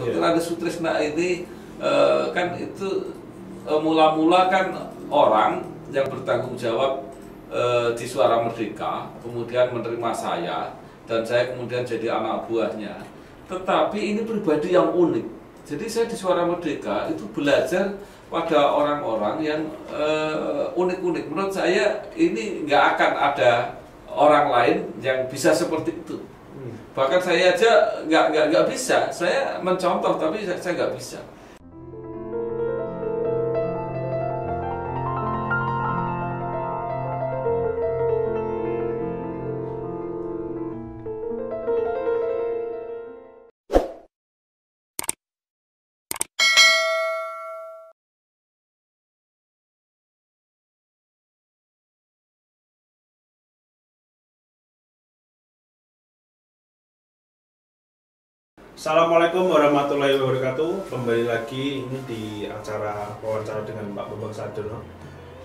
Dr. Andes Sutrisna ini kan itu mula-mula kan orang yang bertanggung jawab di Suara Merdeka, kemudian menerima saya, dan saya kemudian jadi anak buahnya. Tetapi ini pribadi yang unik. Jadi saya di Suara Merdeka itu belajar pada orang-orang yang unik-unik. Menurut saya ini nggak akan ada orang lain yang bisa seperti itu. Bahkan saya aja nggak bisa. Saya mencontoh tapi saya nggak bisa. Assalamualaikum warahmatullahi wabarakatuh. Kembali lagi ini di acara wawancara dengan Pak Bambang Sadono.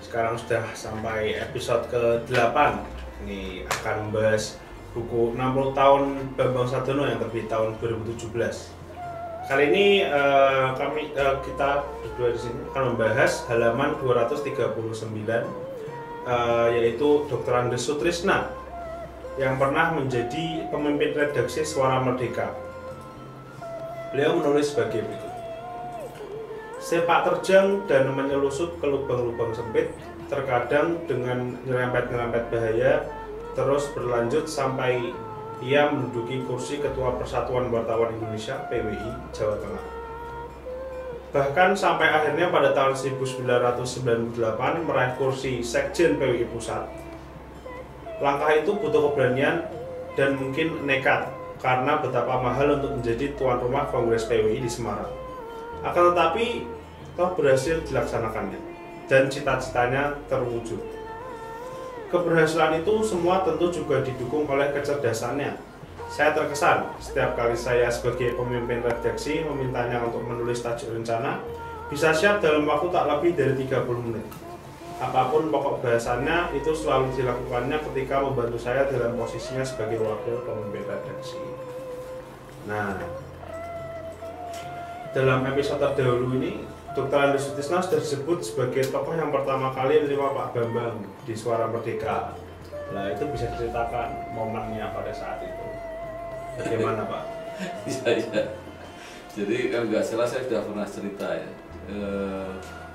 Sekarang sudah sampai episode ke-8. Ini akan membahas buku 60 tahun Bambang Sadono yang terbit tahun 2017. Kali ini kita berdua di sini akan membahas halaman 239 yaitu Dr. Andes Sutrisna yang pernah menjadi pemimpin redaksi Suara Merdeka. Beliau menulis sebagai berikut. Sepak terjang dan menyelusup ke lubang-lubang sempit, terkadang dengan nyerempet-nyerempet bahaya, terus berlanjut sampai ia menduduki kursi Ketua Persatuan Wartawan Indonesia (PWI) Jawa Tengah. Bahkan sampai akhirnya pada tahun 1998 meraih kursi Sekjen PWI Pusat. Langkah itu butuh keberanian dan mungkin nekat, karena betapa mahal untuk menjadi tuan rumah Kongres PWI di Semarang. Akan tetapi, toh berhasil dilaksanakannya, dan cita-citanya terwujud. Keberhasilan itu semua tentu juga didukung oleh kecerdasannya. Saya terkesan setiap kali saya sebagai pemimpin redaksi memintanya untuk menulis tajuk rencana, bisa siap dalam waktu tak lebih dari 30 menit. Apapun pokok bahasannya, itu selalu dilakukannya ketika membantu saya dalam posisinya sebagai wakil pemimpin redaksi. Nah, dalam episode terdahulu ini, Dr. Andes Sutrisna sudah disebut sebagai tokoh yang pertama kali menerima Pak Bambang di Suara Merdeka. Nah, itu bisa diceritakan momennya pada saat itu. Bagaimana, Pak? Iya. Jadi kan nggak salah saya sudah pernah cerita ya.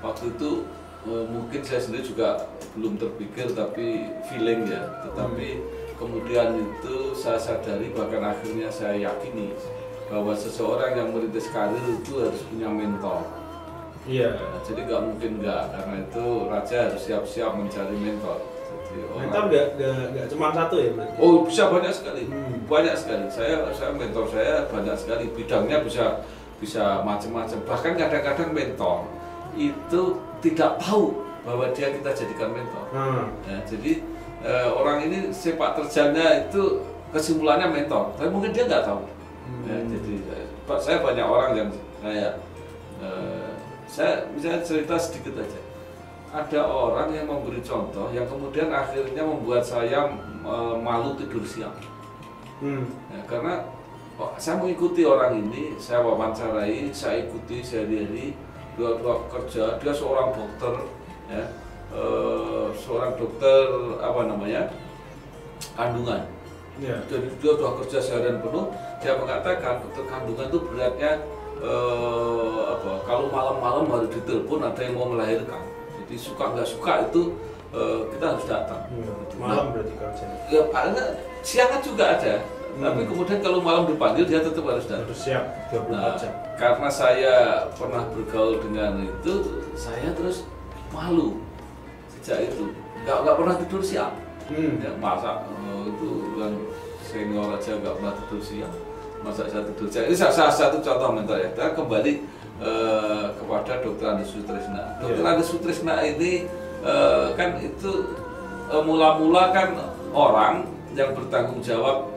Waktu itu mungkin saya sendiri juga belum terpikir tapi feeling ya. Tetapi kemudian itu saya sadari, bahkan akhirnya saya yakini bahwa seseorang yang merintis karir itu harus punya mentor. Iya. Nah, jadi nggak mungkin nggak, karena itu raja harus siap-siap mencari mentor. Jadi mentor nggak cuma satu ya berarti? Oh, bisa banyak sekali, banyak sekali. Saya mentor saya banyak sekali, bidangnya bisa macam-macam. Bahkan kadang-kadang mentor itu tidak tahu bahwa dia kita jadikan mentor. Nah, jadi orang ini sepak terjangnya itu kesimpulannya mentor, tapi mungkin dia nggak tahu. Ya, jadi saya banyak orang yang saya bisa cerita sedikit aja. Ada orang yang memberi contoh yang kemudian akhirnya membuat saya malu tidur siang. Ya, karena saya mengikuti orang ini, saya wawancarai, saya ikuti sehari-hari. Dia kerja, dia seorang dokter, ya, seorang dokter kandungan. Ya. Jadi dia sudah kerja seharian penuh. Dia mengatakan dokter kandungan itu beratnya kalau malam-malam baru ditelepon ada yang mau melahirkan. Jadi suka nggak suka itu kita harus datang. Malam berarti kerja. Ya, siangan juga ada. Tapi kemudian kalau malam dipanggil dia tetap harus datang. Harus siap 24 jam. Karena saya pernah bergaul dengan itu, saya terus malu sejak itu. Nggak pernah tidur siang. Ya, masa itu kan senior aja nggak pernah tidur siang. Masa saya tidur siang. Ini salah satu contoh mentor ya. Kita kembali kepada Dr. Andes Sutrisna. Dr. Andes Sutrisna ini kan itu mula-mula kan orang yang bertanggung jawab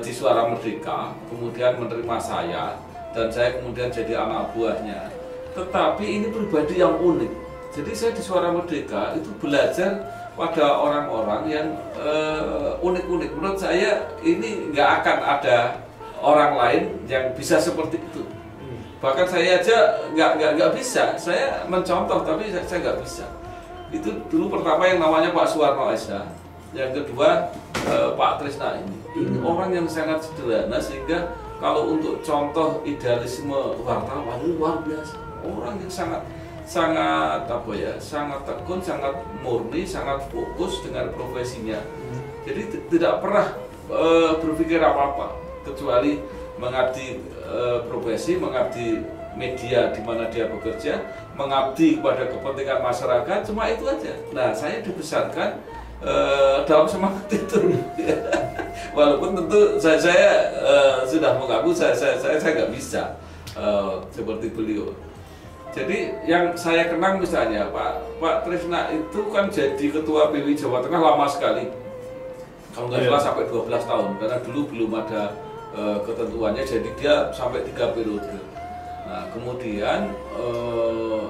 di Suara Merdeka, kemudian menerima saya, dan saya kemudian jadi anak buahnya. Tetapi ini pribadi yang unik. Jadi saya di Suara Merdeka itu belajar pada orang-orang yang unik-unik. Menurut saya ini nggak akan ada orang lain yang bisa seperti itu. Bahkan saya aja nggak bisa, saya mencontoh tapi saya nggak bisa. Itu dulu pertama yang namanya Pak Suwarno Esa, yang kedua Pak Trisna ini orang yang sangat sederhana sehingga kalau untuk contoh idealisme wartawan itu luar biasa. Orang yang sangat apa ya, sangat tekun, sangat murni, sangat fokus dengan profesinya. Jadi tidak pernah berpikir apa-apa kecuali mengabdi profesi, mengabdi media di mana dia bekerja, mengabdi kepada kepentingan masyarakat, cuma itu aja. Nah, saya dibesarkan dalam semangat itu. Walaupun tentu saya sudah mengaku saya nggak bisa seperti beliau. Jadi yang saya kenang misalnya Pak Trisna itu kan jadi ketua PWI Jawa Tengah lama sekali. Kalau nggak salah sampai 12 tahun, karena dulu belum ada ketentuannya, jadi dia sampai 3 periode. Nah, kemudian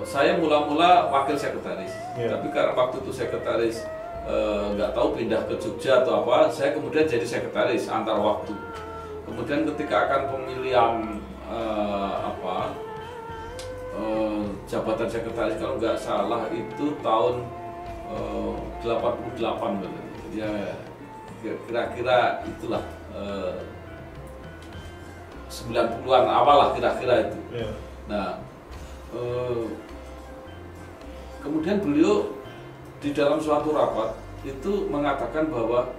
saya mula-mula wakil sekretaris, tapi karena waktu itu sekretaris nggak tahu pindah ke Jogja atau apa, saya kemudian jadi sekretaris antar waktu. Kemudian ketika akan pemilihan jabatan sekretaris, kalau nggak salah itu tahun 88 ya, kira-kira itulah 90-an awal lah kira-kira itu. Nah, kemudian beliau di dalam suatu rapat itu mengatakan bahwa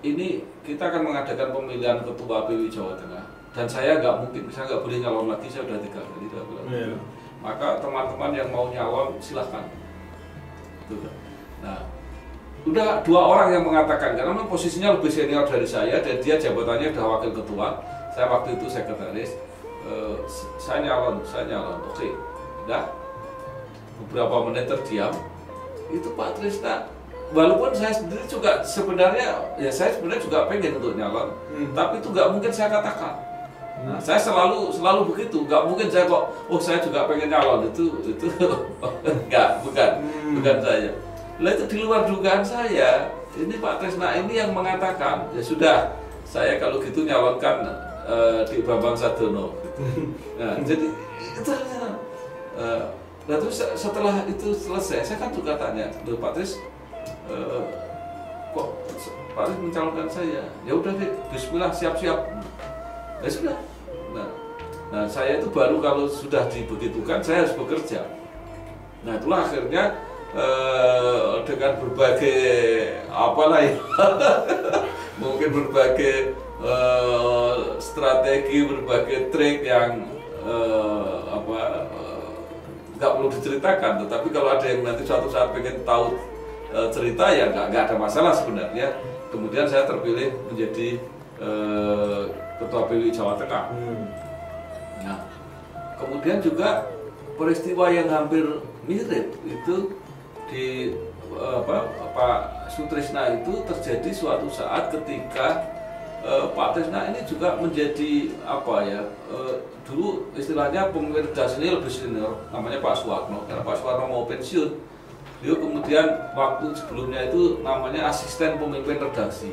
ini kita akan mengadakan pemilihan ketua PWI Jawa Tengah, dan saya nggak boleh nyalon lagi, saya sudah 3 kali tidak boleh. Maka teman-teman yang mau nyalon silahkan. Nah, udah 2 orang yang mengatakan, karena memang posisinya lebih senior dari saya dan dia jabatannya udah wakil ketua, saya waktu itu sekretaris. Saya nyalon, oke, udah beberapa menit terdiam, itu Pak Trisna, walaupun saya sendiri juga sebenarnya juga pengen untuk nyalon, tapi itu nggak mungkin saya katakan. Nah, saya selalu begitu, nggak mungkin saya kok, saya juga pengen nyalon, itu bukan saya. Lah itu di luar dugaan saya. Ini Pak Trisna ini yang mengatakan, ya sudah, saya kalau gitu nyalonkan di Bambang Sadono. Nah, jadi itu nah terus setelah itu selesai, saya kan juga tanya, loh Pak Tris, kok Pak Tris mencalonkan saya? Ya udah deh, bismillah, siap-siap. Ya sudah. Nah, saya itu baru kalau sudah dibegitukan, saya harus bekerja. Nah, itulah akhirnya dengan berbagai mungkin berbagai strategi, berbagai trik yang nggak perlu diceritakan, tetapi kalau ada yang nanti suatu saat pengen tahu cerita, ya nggak ada masalah sebenarnya. Kemudian saya terpilih menjadi ketua PWI Jawa Tengah. Nah, kemudian juga peristiwa yang hampir mirip itu di Pak Sutrisna itu terjadi suatu saat ketika Pak Trisna ini juga menjadi dulu istilahnya pemimpin redaksi ini lebih senior, namanya Pak Suwarno. Karena Pak Suwarno mau pensiun, dia kemudian waktu sebelumnya itu namanya asisten pemimpin redaksi.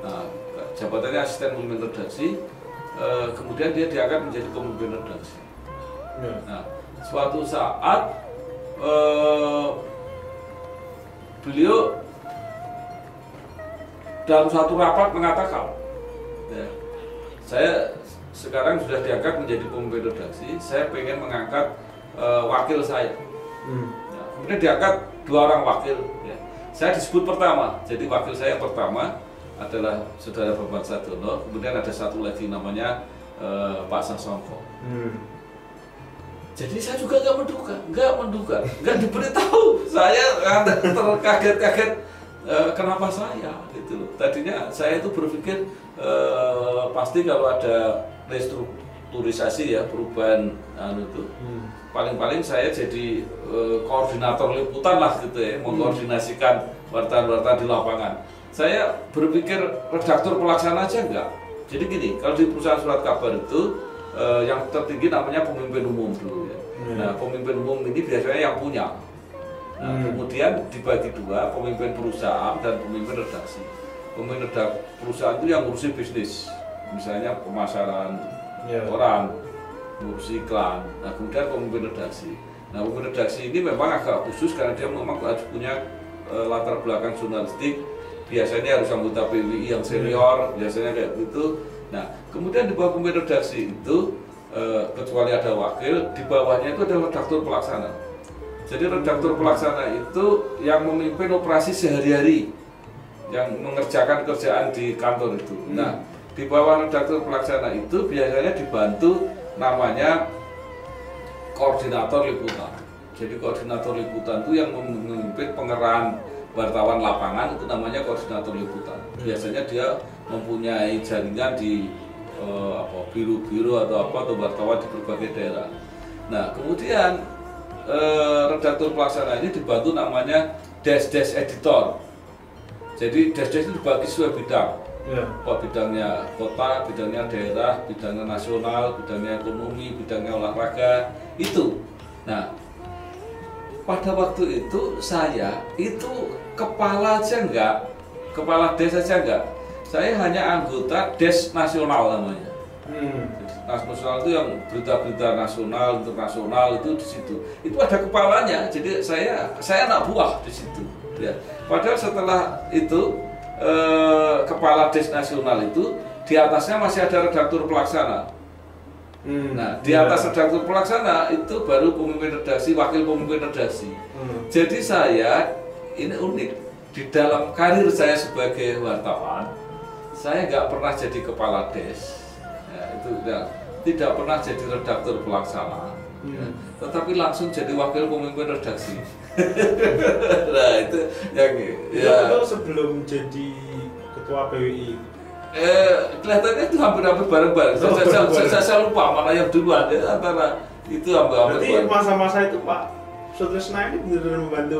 Nah, jabatannya asisten pemimpin redaksi, kemudian dia diangkat menjadi pemimpin redaksi. Nah, suatu saat beliau dalam satu rapat mengatakan, ya, saya sekarang sudah diangkat menjadi pemimpin redaksi, saya pengen mengangkat wakil saya. Nah, kemudian diangkat 2 orang wakil. Ya. Saya disebut pertama, jadi wakil saya pertama adalah saudara Bambang Sadono, kemudian ada satu lagi namanya Pak Sasongko. Jadi saya juga nggak menduga, nggak diberitahu. Saya terkaget-kaget kenapa saya gitu loh. Tadinya saya itu berpikir pasti kalau ada restrukturisasi ya, perubahan itu, paling-paling saya jadi koordinator liputan lah gitu ya, mengkoordinasikan wartawan-wartawan di lapangan. Saya berpikir redaktur pelaksana aja enggak. Jadi gini, kalau di perusahaan surat kabar itu yang tertinggi namanya pemimpin umum dulu ya. Nah, pemimpin umum ini biasanya yang punya. Nah, kemudian dibagi 2, pemimpin perusahaan dan pemimpin redaksi. Pemimpin perusahaan itu yang ngurusi bisnis, misalnya pemasaran orang, ngurusi iklan. Nah kemudian pemimpin redaksi. Nah pemimpin redaksi ini memang agak khusus karena dia memang harus punya latar belakang jurnalistik. Biasanya harus anggota PWI yang senior, biasanya kayak gitu. Nah kemudian di bawah pemimpin redaksi itu kecuali ada wakil, di bawahnya itu ada redaktur pelaksana. Jadi redaktur pelaksana itu yang memimpin operasi sehari-hari, yang mengerjakan kerjaan di kantor itu. Nah, di bawah redaktur pelaksana itu biasanya dibantu namanya koordinator liputan. Jadi koordinator liputan itu yang memimpin pengerahan wartawan lapangan, itu namanya koordinator liputan. Biasanya dia mempunyai jaringan di biru-biru atau wartawan di berbagai daerah. Nah, kemudian redaktur pelaksana ini dibantu namanya desk editor. Jadi desk itu dibagi sesuai bidang. Bidangnya kota, bidangnya daerah, bidangnya nasional, bidangnya ekonomi, bidangnya olahraga itu. Nah, pada waktu itu saya itu kepala aja enggak, kepala desk aja enggak. Saya hanya anggota desk nasional namanya. Nasional itu yang berita-berita nasional, internasional itu di situ. Itu ada kepalanya. Jadi saya anak buah di situ. Ya. Padahal setelah itu kepala desk nasional itu di atasnya masih ada redaktur pelaksana. Nah, di atas redaktur pelaksana itu baru pemimpin redaksi, wakil pemimpin redaksi. Jadi saya ini unik di dalam karir saya sebagai wartawan, saya nggak pernah jadi kepala desk. Ya, itu tidak pernah jadi redaktur pelaksana, tetapi langsung jadi wakil pemimpin redaksi. Nah itu yang itu sebelum jadi ketua PWI. Kelihatannya itu hampir-hampir bareng-bareng. Saya lupa mana yang duluan ya, antara itu hampir-hampir. Berarti masa-masa itu Pak Sutrisna ini benar-benar membantu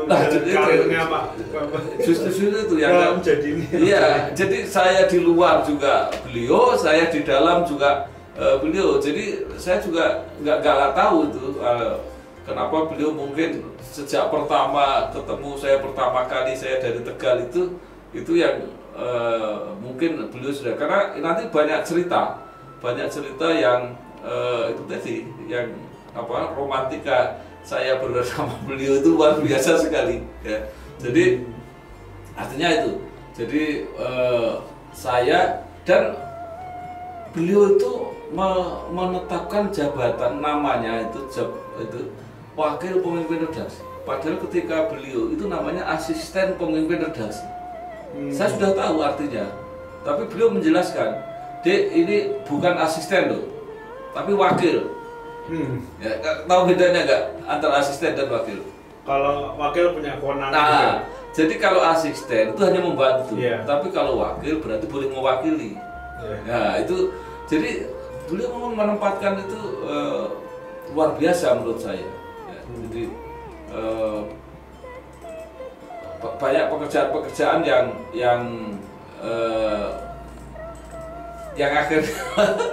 karirnya Pak. Justru itu yang menjadi ini. Iya, jadi saya di luar juga beliau, saya di dalam juga beliau. Jadi saya juga nggak tahu itu kenapa beliau mungkin sejak pertama ketemu saya pertama kali saya dari Tegal itu yang mungkin beliau sudah, karena nanti banyak cerita yang itu tadi yang romantika saya bersama beliau itu luar biasa sekali ya. Jadi artinya itu, jadi saya dan beliau itu menetapkan jabatan namanya itu wakil pemimpin redaksi. Padahal ketika beliau itu namanya asisten pemimpin redaksi. Saya sudah tahu artinya, tapi beliau menjelaskan, Dek, ini bukan asisten loh, tapi wakil. Ya, tahu bedanya nggak antara asisten dan wakil? Kalau wakil punya kewenangan. Nah, jadi kalau asisten itu hanya membantu, tapi kalau wakil berarti boleh mewakili. Nah itu, jadi beliau memang menempatkan itu luar biasa menurut saya. Ya, jadi banyak pekerjaan-pekerjaan yang akhirnya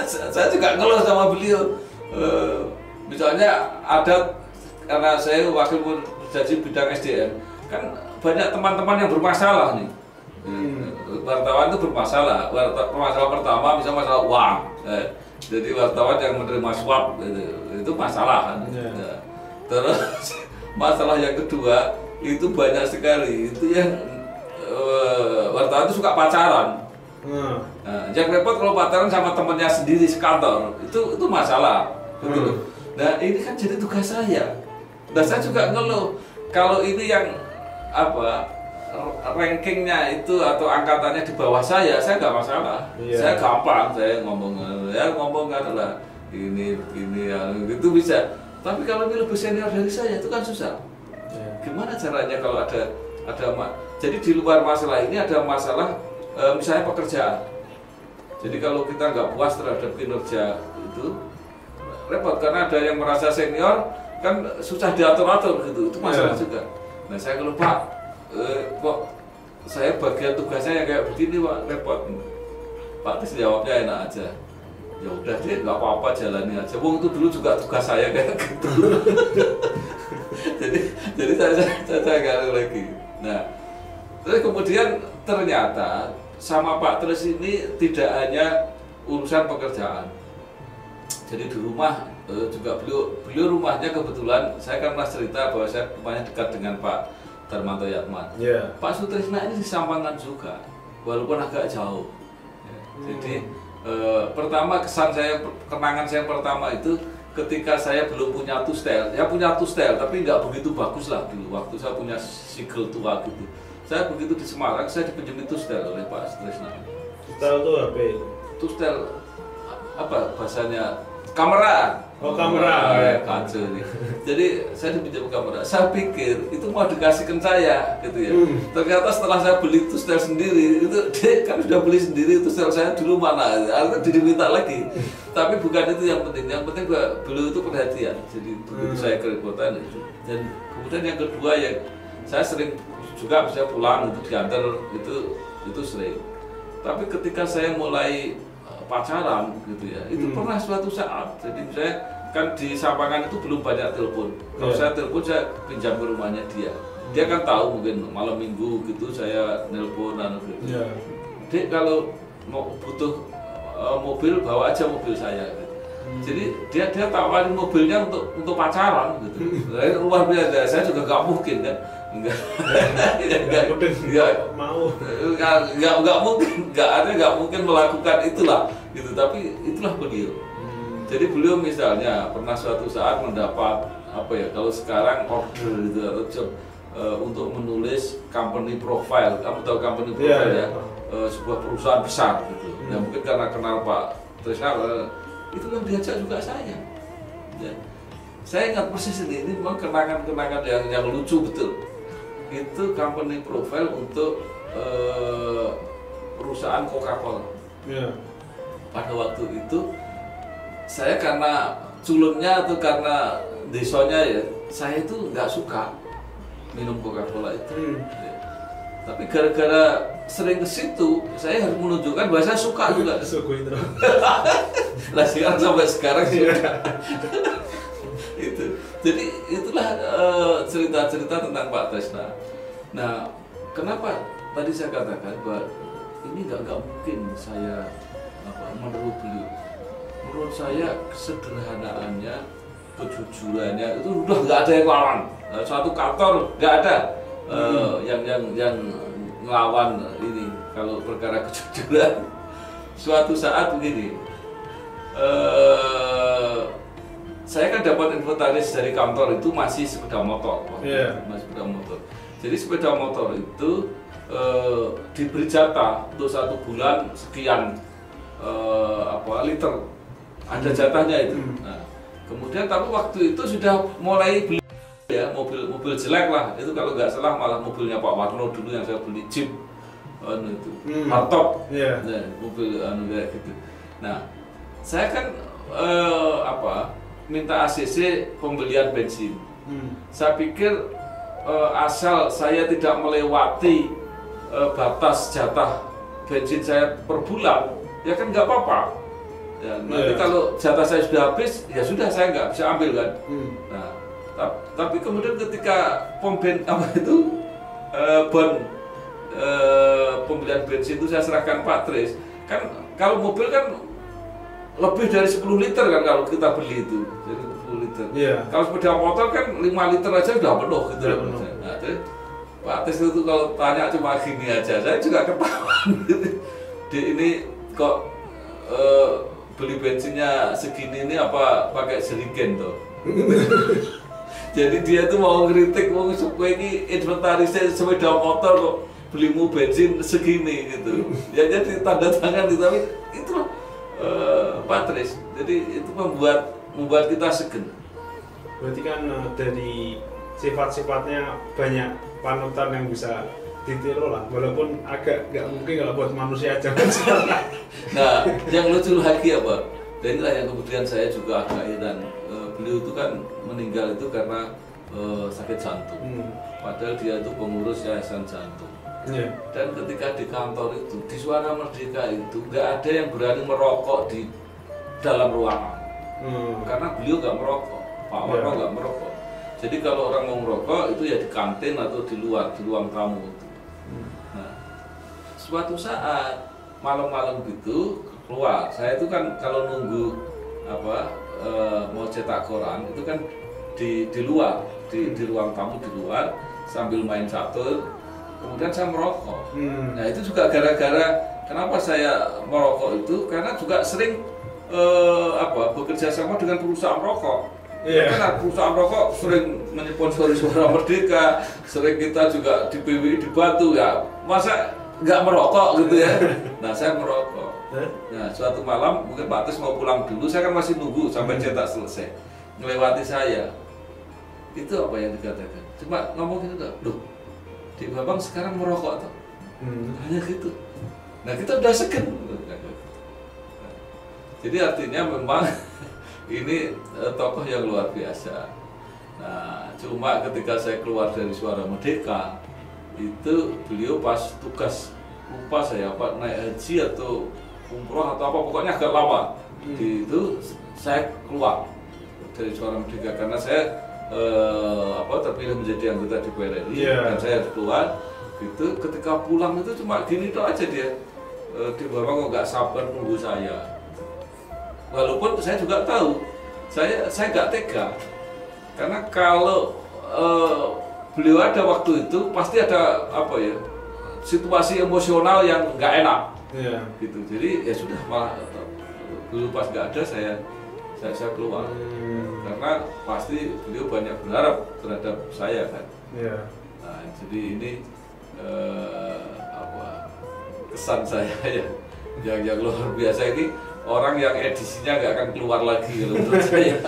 saya juga ngeluh sama beliau. Misalnya ada, karena saya wakil redaksi bidang SDM, kan banyak teman-teman yang bermasalah nih. Wartawan itu bermasalah. Masalah pertama misalnya masalah uang. Jadi wartawan yang menerima suap itu masalah kan. Terus masalah yang kedua itu banyak sekali, itu yang wartawan itu suka pacaran. Nah, yang repot kalau pacaran sama temennya sendiri sekantor, itu masalah. Nah ini kan jadi tugas saya. Nah saya juga ngeluh kalau ini yang rankingnya itu atau angkatannya di bawah saya nggak masalah. Saya gampang, saya ngomong adalah ini itu bisa. Tapi kalau ini lebih senior dari saya itu kan susah. Gimana caranya kalau ada jadi di luar masalah ini ada masalah misalnya pekerjaan. Jadi kalau kita nggak puas terhadap kinerja itu repot, karena ada yang merasa senior kan susah diatur-atur gitu, itu masalah juga. Nah saya kalau Pak kok saya bagian tugasnya yang kayak begini Pak, repot. Pak Tis jawabnya enak aja, ya udah deh nggak apa-apa jalani aja. Wong itu dulu juga tugas saya kayak gitu. jadi saya nggak lagi. Nah terus kemudian ternyata sama Pak Tris ini tidak hanya urusan pekerjaan. Jadi di rumah juga beliau rumahnya kebetulan saya kan pernah cerita bahwa saya rumahnya dekat dengan Pak Darmanto Yatman. Pak Sutrisna ini di Sampangan juga, walaupun agak jauh. Jadi pertama kenangan saya pertama itu ketika saya belum punya tustel, ya punya tustel tapi nggak begitu bagus lah dulu waktu saya punya Sigel tua gitu. Saya begitu di Semarang saya dipinjami tustel oleh Pak Sutrisna. Tustel itu apa? Tustel apa bahasanya? Kamera. Oh, kamera. Kacau nih. Jadi saya dipinjam kamera. Saya pikir itu mau dikasihkan saya, gitu ya. Ternyata setelah saya beli tustel sendiri, itu dia kan sudah beli sendiri tustel saya dulu mana, akhirnya diminta lagi. Tapi bukan itu yang penting. Yang penting beliau itu perhatian. Jadi begitu saya kerepotan itu. Dan kemudian yang kedua ya, saya sering juga bisa pulang untuk diantar itu sering. Tapi ketika saya mulai pacaran gitu ya, itu pernah suatu saat, jadi saya kan di Sampangan itu belum banyak telepon. Kalau saya telepon saya pinjam ke rumahnya dia kan tahu mungkin malam minggu gitu saya nelpon gitu. Dek kalau mau butuh mobil bawa aja mobil saya gitu. Jadi dia tawarin mobilnya untuk pacaran gitu. Luar biasa, saya juga gak mungkin kan. Enggak mau, nggak mungkin melakukan itulah gitu, tapi itulah beliau. Jadi beliau misalnya pernah suatu saat mendapat apa ya, kalau sekarang order gitu atau job untuk menulis company profile. Kamu tahu company profile ya? Sebuah perusahaan besar gitu. Ya mungkin karena kenal Pak Trisna, itu yang diajak juga saya. Ya. Saya ingat persis ini memang kenangan-kenangan yang lucu betul. Itu company profile untuk perusahaan Coca-Cola. Pada waktu itu saya karena culunnya atau karena desanya ya, saya itu nggak suka minum Coca-Cola itu. Tapi gara-gara sering ke situ, saya harus menunjukkan bahwa saya suka juga. Lah sekarang sampai sekarang suka. Itu. Jadi itulah cerita-cerita tentang Pak Trisna. Nah, kenapa tadi saya katakan bahwa ini nggak mungkin saya menurut beliau. Menurut saya kesederhanaannya, kejujurannya itu udah nggak ada yang lawan. Suatu kantor nggak ada yang ngelawan ini kalau perkara kejujuran. Suatu saat begini. Saya kan dapat inventaris dari kantor itu masih sepeda motor, masih sepeda motor. Jadi sepeda motor itu diberi jatah untuk 1 bulan sekian liter, ada jatahnya itu. Nah, kemudian tapi waktu itu sudah mulai beli ya mobil jelek lah. Itu kalau nggak salah malah mobilnya Pak Warno dulu yang saya beli, Jeep itu hardtop, nah, mobil kayak gitu. Nah, saya kan minta ACC pembelian bensin. Saya pikir asal saya tidak melewati batas jatah bensin saya per bulan, ya kan nggak apa-apa. Ya, nanti kalau jatah saya sudah habis, ya sudah saya nggak bisa ambil kan. Nah, tapi kemudian ketika bon pembelian bensin itu saya serahkan Pak Tris, kan kalau mobil kan lebih dari 10 liter kan kalau kita beli itu, jadi 10 liter. Kalau sepeda motor kan 5 liter aja udah penuh gitu. Nah, jadi Pak Tis itu kalau tanya cuma gini aja, saya juga ketahuan. Ini kok beli bensinnya segini ini apa pakai jerigen tuh? Jadi dia tuh mau ngeritik, mau supaya ini inventarisnya sepeda motor kok belimu bensin segini gitu. Ya jadi tanda tangan itu, tapi itulah Pak Tris. Jadi itu membuat kita segen. Berarti kan dari sifat-sifatnya banyak panutan yang bisa ditiru lah, walaupun agak nggak mungkin kalau buat manusia aja. Nah, yang lucu lagi apa? Dan inilah yang kemudian saya juga agak heran. Beliau itu kan meninggal itu karena sakit jantung. Padahal dia itu pengurus yayasan jantung. Dan ketika di kantor itu, di Suara Merdeka itu nggak ada yang berani merokok di dalam ruangan. Karena beliau nggak merokok, Pak Warno nggak merokok. Jadi kalau orang mau merokok itu ya di kantin atau di luar, di ruang tamu itu. Nah, suatu saat malam-malam gitu keluar. Saya itu kan kalau nunggu mau cetak koran itu kan di luar, di ruang tamu di luar sambil main catur, kemudian saya merokok. Nah itu juga gara-gara kenapa saya merokok itu karena juga sering bekerja sama dengan perusahaan rokok. Karena perusahaan rokok sering menyponsori Suara Merdeka, sering kita juga di PWI dibantu ya, masa nggak merokok gitu ya. Nah saya merokok. Nah suatu malam mungkin Pak Tis mau pulang dulu, saya kan masih nunggu sampai cetak selesai, melewati saya. Itu apa yang dikatakan? Cuma ngomong gitu, loh, Dik Bambang sekarang merokok toh? Hanya gitu. Nah kita udah segen. Jadi artinya memang ini tokoh yang luar biasa. Nah, cuma ketika saya keluar dari Suara Merdeka, itu beliau pas tugas, lupa saya apa naik haji atau umroh atau apa, pokoknya agak lama. Itu saya keluar dari Suara Merdeka karena saya terpilih menjadi anggota DPR RI dan saya harus keluar. Gitu, ketika pulang itu cuma gini tuh aja dia, di bawah kok nggak sabar nunggu saya. Walaupun saya juga tahu, saya nggak tega, karena kalau beliau ada waktu itu pasti ada situasi emosional yang nggak enak, gitu. Jadi ya sudah, malah dulu pas nggak ada saya keluar, karena pasti beliau banyak berharap terhadap saya kan. Nah, jadi ini kesan saya yang luar biasa ini. Orang yang edisinya nggak akan keluar lagi kalau menurut saya.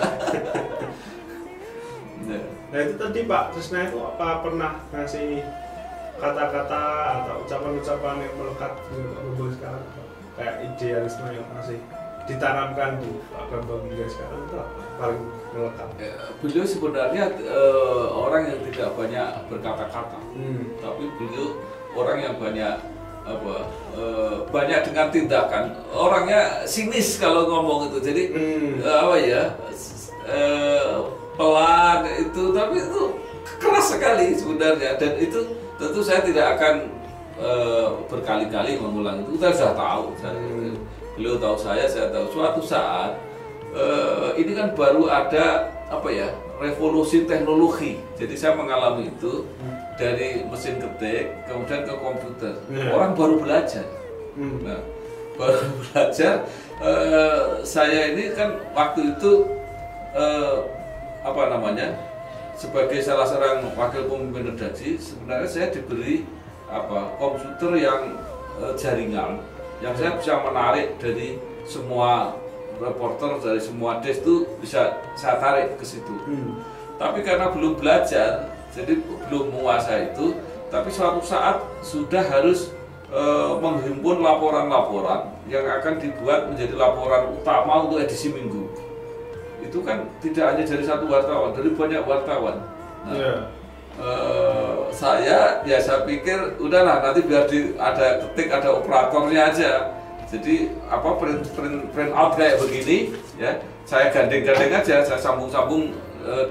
Nah itu tadi Pak Trisna itu apa pernah ngasih kata-kata atau ucapan-ucapan yang melekat di Pak Bambang sekarang, kayak idealisme yang masih ditanamkan di Pak Bambang hingga sekarang, itu apa paling melekat? Beliau sebenarnya orang yang tidak banyak berkata-kata, tapi beliau orang yang banyak banyak dengan tindakan. Orangnya sinis kalau ngomong itu, jadi pelan itu, tapi itu keras sekali sebenarnya. Dan itu tentu saya tidak akan berkali-kali mengulang itu. Kita sudah tahu, beliau tahu saya tahu. Suatu saat ini kan baru ada revolusi teknologi. Jadi saya mengalami itu dari mesin ketik kemudian ke komputer. Orang baru belajar. Nah, baru belajar. Saya ini kan waktu itu sebagai salah seorang wakil pemimpin redaksi, sebenarnya saya diberi komputer yang jaringan, yang saya bisa menarik dari semua reporter, dari semua desk itu bisa saya tarik ke situ. Tapi karena belum belajar, jadi belum menguasai itu, tapi suatu saat sudah harus menghimpun laporan-laporan yang akan dibuat menjadi laporan utama untuk edisi minggu. Itu kan tidak hanya dari satu wartawan, dari banyak wartawan. Nah, saya pikir udahlah, nanti biar ada ketik, ada operatornya aja. Jadi print out kayak begini ya, saya gandeng-gandeng aja, saya sambung-sambung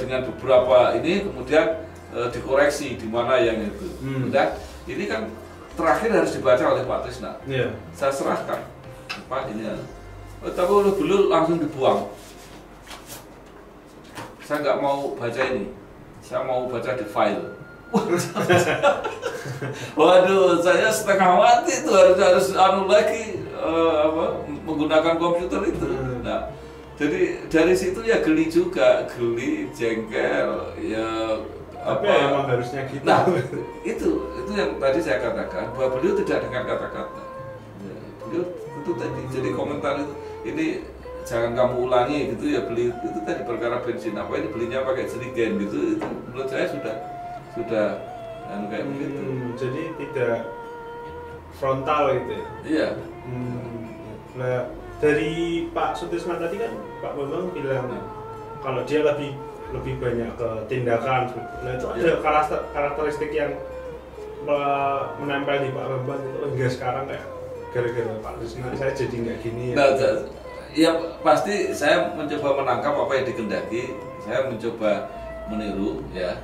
dengan beberapa ini, kemudian dikoreksi di mana yang itu. Udah, ini kan terakhir harus dibaca oleh Pak Trisna. Saya serahkan, Pak ini. Tapi dulu langsung dibuang. Saya nggak mau baca ini, saya mau baca di file. Waduh, saya setengah mati itu harus lagi menggunakan komputer itu. Nah, jadi dari situ ya geli juga, jengkel ya. Tapi emang harusnya gitu. Nah, itu yang tadi saya katakan bahwa beliau tidak dengan kata-kata. Ya, beliau itu tadi jadi komentar itu, ini jangan kamu ulangi gitu ya, beli itu tadi perkara bensin apa ini belinya pakai jerigen gitu, itu menurut saya sudah kayak begitu. Jadi tidak frontal gitu ya. Iya. Nah, dari Pak Sutisna tadi kan Pak Bambang bilang kalau dia lebih banyak ke tindakan. Nah itu ada karakteristik yang menempel di Pak Bambang itu hingga sekarang kayak gara-gara Pak Trisna saya jadi nggak gini ya. Nah, ya pasti saya mencoba menangkap apa yang dikehendaki, saya mencoba meniru ya.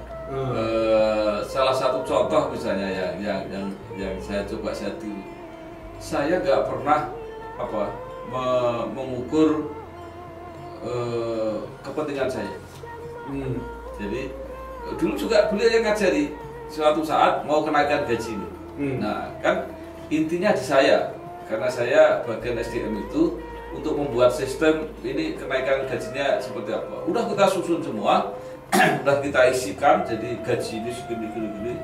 Salah satu contoh misalnya yang saya coba saya tiru, saya nggak pernah mengukur kepentingan saya. Jadi dulu juga beliau yang ngajari suatu saat mau kenaikan gaji ini. Nah kan intinya di saya, karena saya bagian SDM itu untuk membuat sistem ini kenaikan gajinya seperti apa. Udah kita susun semua, udah kita isikan, jadi gaji ini segini-gini.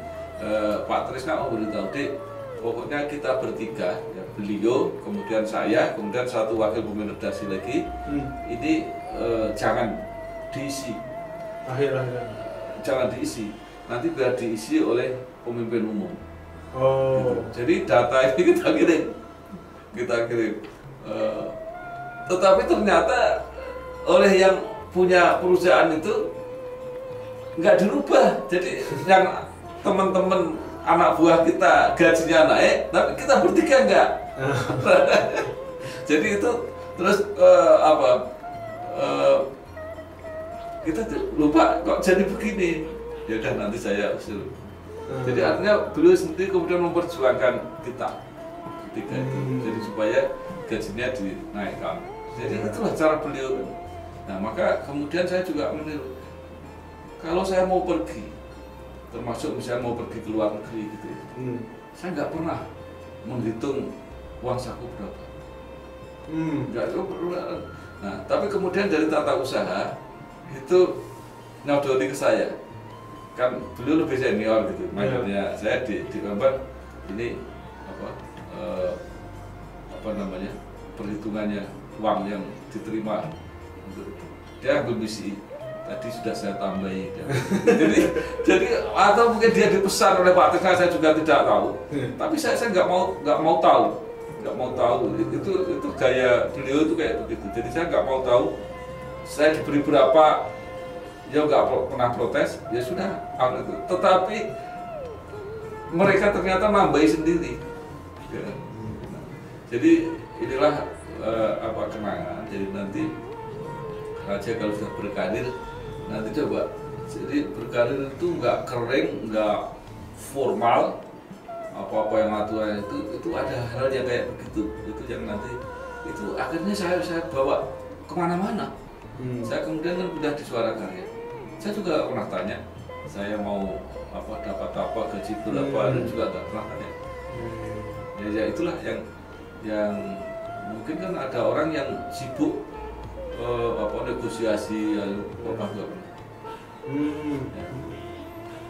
Pak Trisna memberitahu, Dek, pokoknya kita bertiga, ya, beliau, kemudian saya, kemudian satu wakil pemimpin redaksi lagi, ini jangan diisi. Jangan diisi, nanti biar diisi oleh pemimpin umum. Gitu. Jadi data ini kita kirim. Tetapi ternyata oleh yang punya perusahaan itu nggak dirubah. Jadi yang teman-teman anak buah kita gajinya naik, tapi kita bertiga enggak. Jadi itu terus kita lupa kok jadi begini. Ya udah nanti saya usul. Jadi artinya beliau sendiri kemudian memperjuangkan kita ketika itu, jadi supaya gajinya dinaikkan. Jadi itulah cara beliau. Nah maka kemudian saya juga meniru. Kalau saya mau pergi, termasuk misalnya mau pergi ke luar negeri gitu, saya nggak pernah menghitung uang saku berapa. Nggak pernah. Nah tapi kemudian dari tata usaha itu nyodori ke saya. Kan beliau lebih senior gitu, makanya saya di gambar ini apa namanya perhitungannya uang yang diterima, dia ambil misi tadi sudah saya tambahi. jadi atau mungkin dia dipesan oleh Pak Trisna, saya juga tidak tahu, tapi saya nggak mau tahu itu gaya beliau itu kayak begitu. Jadi saya nggak mau tahu, saya diberi berapa, dia nggak pernah protes, ya sudah. Tetapi mereka ternyata nambahi sendiri. Ya. Jadi inilah kenangan. Jadi nanti Raja kalau sudah berkarir, nanti coba. Jadi berkarir itu nggak kering, nggak formal, apa-apa yang aturan itu ada hal yang kayak begitu. Itu yang nanti itu akhirnya saya bawa kemana-mana. Saya kemudian kan pindah di Suara Karya. Saya juga pernah tanya, saya mau dapat apa, gaji berapa, dan juga nggak pernah tanya. Ya itulah yang mungkin kan ada orang yang sibuk negosiasi, lalu apa enggak.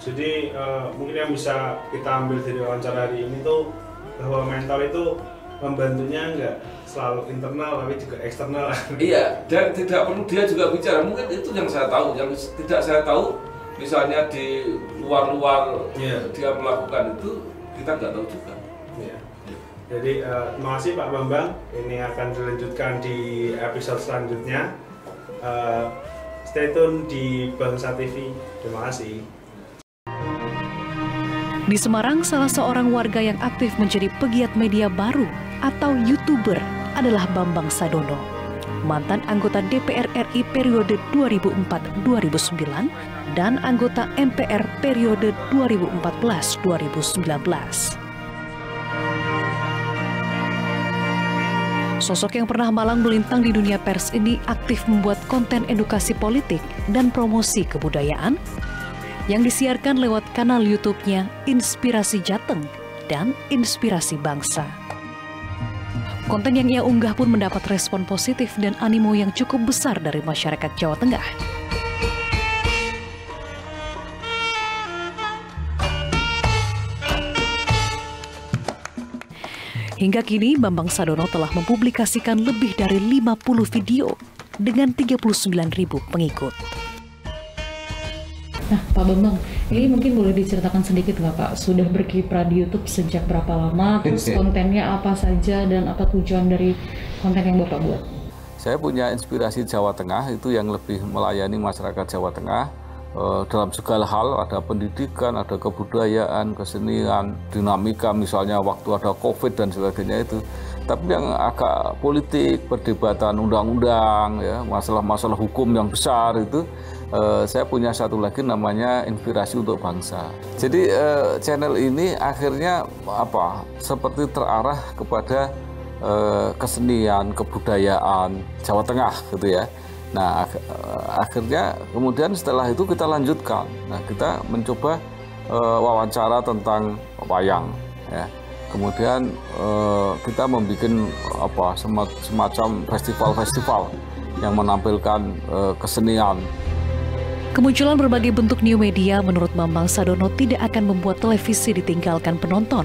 Jadi mungkin yang bisa kita ambil dari wawancara hari ini tuh bahwa mental itu membantunya nggak selalu internal tapi juga eksternal. Iya, dan tidak perlu dia juga bicara. Mungkin itu yang saya tahu, yang tidak saya tahu misalnya di luar dia melakukan itu kita nggak tahu juga. Jadi terima kasih Pak Bambang. Ini akan dilanjutkan di episode selanjutnya. Stay tune di Bangsa TV. Terima kasih. Di Semarang, salah seorang warga yang aktif menjadi pegiat media baru atau YouTuber adalah Bambang Sadono, mantan anggota DPR RI periode 2004-2009 dan anggota MPR periode 2014-2019. Sosok yang pernah malang melintang di dunia pers ini aktif membuat konten edukasi politik dan promosi kebudayaan yang disiarkan lewat kanal YouTube-nya Inspirasi Jateng dan Inspirasi Bangsa. Konten yang ia unggah pun mendapat respon positif dan animo yang cukup besar dari masyarakat Jawa Tengah. Hingga kini, Bambang Sadono telah mempublikasikan lebih dari 50 video dengan 39.000 pengikut. Nah, Pak Bambang, ini mungkin boleh diceritakan sedikit nggak Pak? Sudah berkiprah di YouTube sejak berapa lama? Terus kontennya apa saja dan apa tujuan dari konten yang Bapak buat? Saya punya Inspirasi Jawa Tengah, itu yang lebih melayani masyarakat Jawa Tengah dalam segala hal, ada pendidikan, ada kebudayaan, kesenian, dinamika misalnya waktu ada COVID dan sebagainya itu. Tapi yang agak politik, perdebatan undang-undang, ya, masalah-masalah hukum yang besar itu, saya punya satu lagi namanya Inspirasi untuk Bangsa. Jadi channel ini akhirnya seperti terarah kepada kesenian, kebudayaan Jawa Tengah gitu ya. Nah, akhirnya kemudian setelah itu kita lanjutkan. Nah, kita mencoba wawancara tentang wayang, ya. Kemudian kita membuat semacam festival-festival yang menampilkan kesenian. Kemunculan berbagai bentuk new media menurut Bambang Sadono tidak akan membuat televisi ditinggalkan penonton.